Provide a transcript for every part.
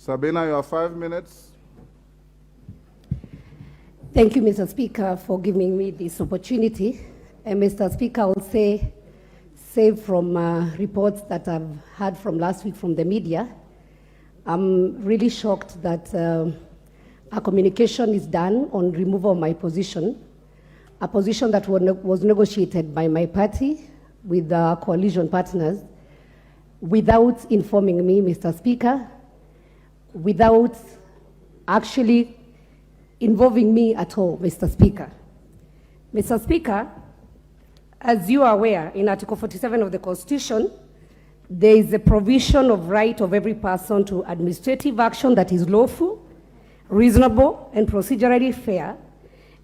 Sabina, you have 5 minutes. Thank you, Mr. Speaker, for giving me this opportunity. And Mr. Speaker, I will say, save from reports that I've had from last week from the media, I'm really shocked that a communication is done on removal of my position, a position that was negotiated by my party with the coalition partners without informing me, Mr. Speaker, without actually involving me at all, Mr. Speaker. Mr. Speaker, as you are aware, in Article 47 of the Constitution, there is a provision of right of every person to administrative action that is lawful, reasonable, and procedurally fair.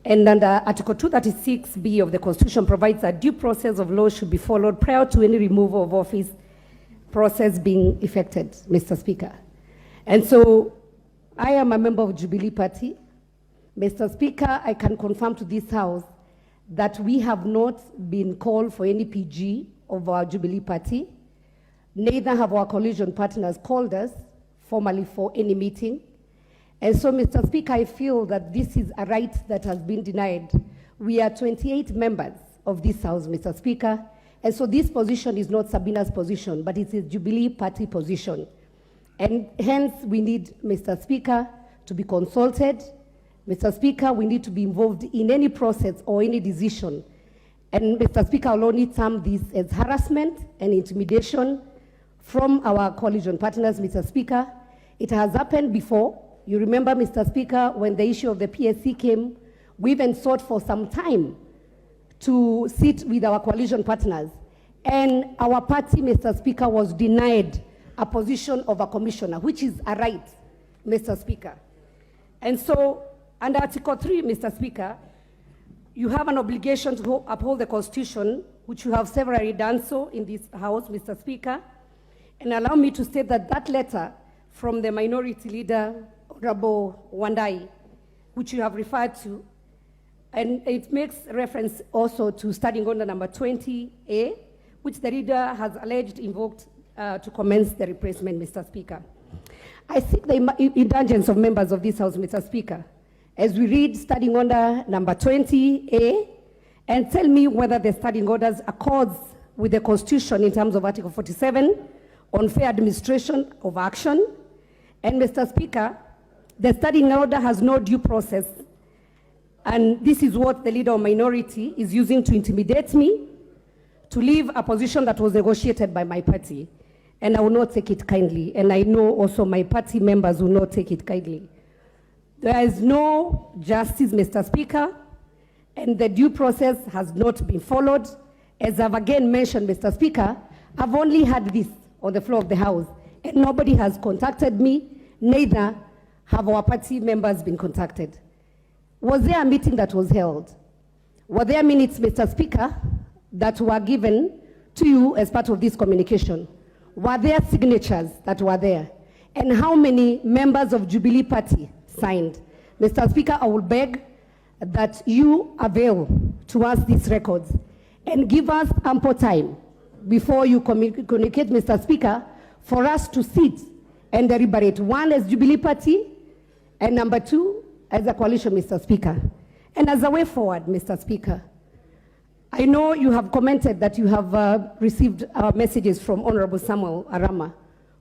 And under Article 236B of the Constitution provides that due process of law should be followed prior to any removal of office process being effected, Mr. Speaker. And so I am a member of Jubilee Party. Mr. Speaker, I can confirm to this House that we have not been called for any PG of our Jubilee Party. Neither have our coalition partners called us formally for any meeting. And so, Mr. Speaker, I feel that this is a right that has been denied. We are 28 members of this House, Mr. Speaker, and so this position is not Sabina's position, but it is Jubilee Party position. And hence, we need, Mr. Speaker, to be consulted. Mr. Speaker, we need to be involved in any process or any decision. And Mr. Speaker, I'll only term this as harassment and intimidation from our coalition partners, Mr. Speaker. It has happened before. You remember, Mr. Speaker, when the issue of the PSC came, we even sought for some time to sit with our coalition partners. And our party, Mr. Speaker, was denied a position of a commissioner, which is a right, Mr. Speaker. And so, under Article 3, Mr. Speaker, you have an obligation to uphold the Constitution, which you have severally done so in this House, Mr. Speaker. And allow me to state that that letter from the minority leader, Honorable Wandai, which you have referred to, and it makes reference also to Standing Order number 20A, which the leader has alleged invoked to commence the replacement, Mr. Speaker. I seek the indulgence of members of this House, Mr. Speaker, as we read Standing Order number 20A, and tell me whether the Standing Orders accords with the Constitution in terms of Article 47 on fair administration of action. And Mr. Speaker, the Standing Order has no due process, and this is what the leader of minority is using to intimidate me to leave a position that was negotiated by my party. And I will not take it kindly, and I know also my party members will not take it kindly. There is no justice, Mr. Speaker, and the due process has not been followed. As I've again mentioned, Mr. Speaker, I've only had this on the floor of the House, and nobody has contacted me, neither have our party members been contacted. Was there a meeting that was held? Were there minutes, Mr. Speaker, that were given to you as part of this communication? Were there signatures that were there? And how many members of Jubilee Party signed? Mr. Speaker, I will beg that you avail to us these records and give us ample time before you communicate, Mr. Speaker, for us to sit and deliberate. One, as Jubilee Party, and number two, as a coalition, Mr. Speaker. And as a way forward, Mr. Speaker, I know you have commented that you have received messages from Honorable Samuel Arama,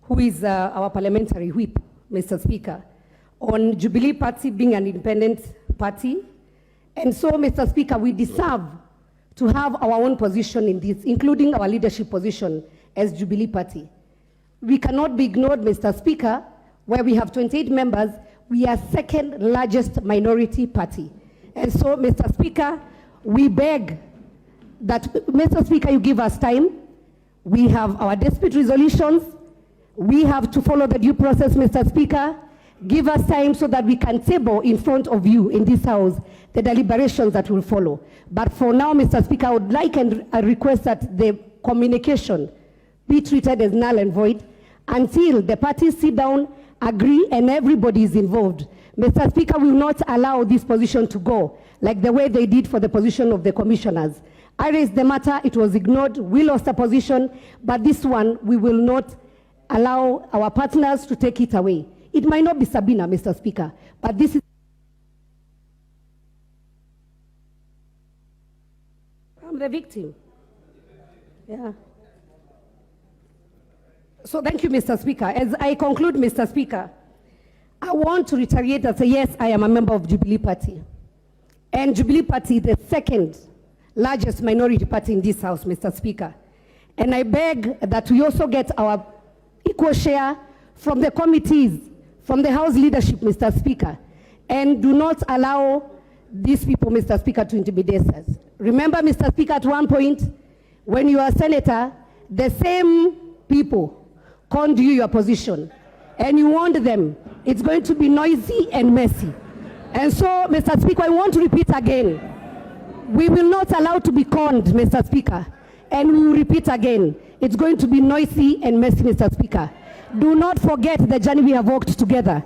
who is our parliamentary whip, Mr. Speaker, on Jubilee Party being an independent party. And so, Mr. Speaker, we deserve to have our own position in this, including our leadership position as Jubilee Party. We cannot be ignored, Mr. Speaker, where we have 28 members. We are second largest minority party. And so, Mr. Speaker, we beg that, Mr. Speaker, you give us time. We have our dispute resolutions. We have to follow the due process, Mr. Speaker. Give us time so that we can table in front of you in this House the deliberations that will follow. But for now, Mr. Speaker, I would like and request that the communication be treated as null and void until the parties sit down, agree, and everybody is involved. Mr. Speaker, we will not allow this position to go like the way they did for the position of the commissioners. I raised the matter, it was ignored, we lost a position, but this one, we will not allow our partners to take it away. It might not be Sabina, Mr. Speaker, but this is I'm the victim. Yeah. So thank you, Mr. Speaker. As I conclude, Mr. Speaker, I want to reiterate and say, yes, I am a member of Jubilee Party. And Jubilee Party is the second largest minority party in this House, Mr. Speaker. And I beg that we also get our equal share from the committees, from the House leadership, Mr. Speaker, and do not allow these people, Mr. Speaker, to intimidate us. Remember, Mr. Speaker, at one point, when you were a senator, the same people conned you your position, and you warned them it's going to be noisy and messy. And so, Mr. Speaker, I want to repeat again, we will not allow to be conned, Mr. Speaker, and we will repeat again, it's going to be noisy and messy, Mr. Speaker. Do not forget the journey we have walked together.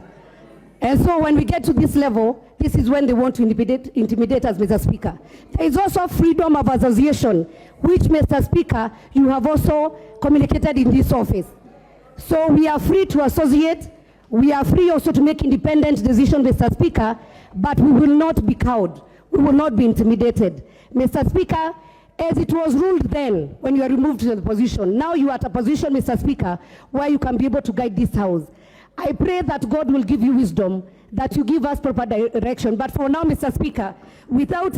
And so when we get to this level, this is when they want to intimidate us, Mr. Speaker. There is also freedom of association, which, Mr. Speaker, you have also communicated in this office. So we are free to associate. We are free also to make independent decisions, Mr. Speaker, but we will not be cowed. We will not be intimidated. Mr. Speaker, as it was ruled then, when you are removed from the position, now you are at a position, Mr. Speaker, where you can be able to guide this House. I pray that God will give you wisdom, that you give us proper direction. But for now, Mr. Speaker, without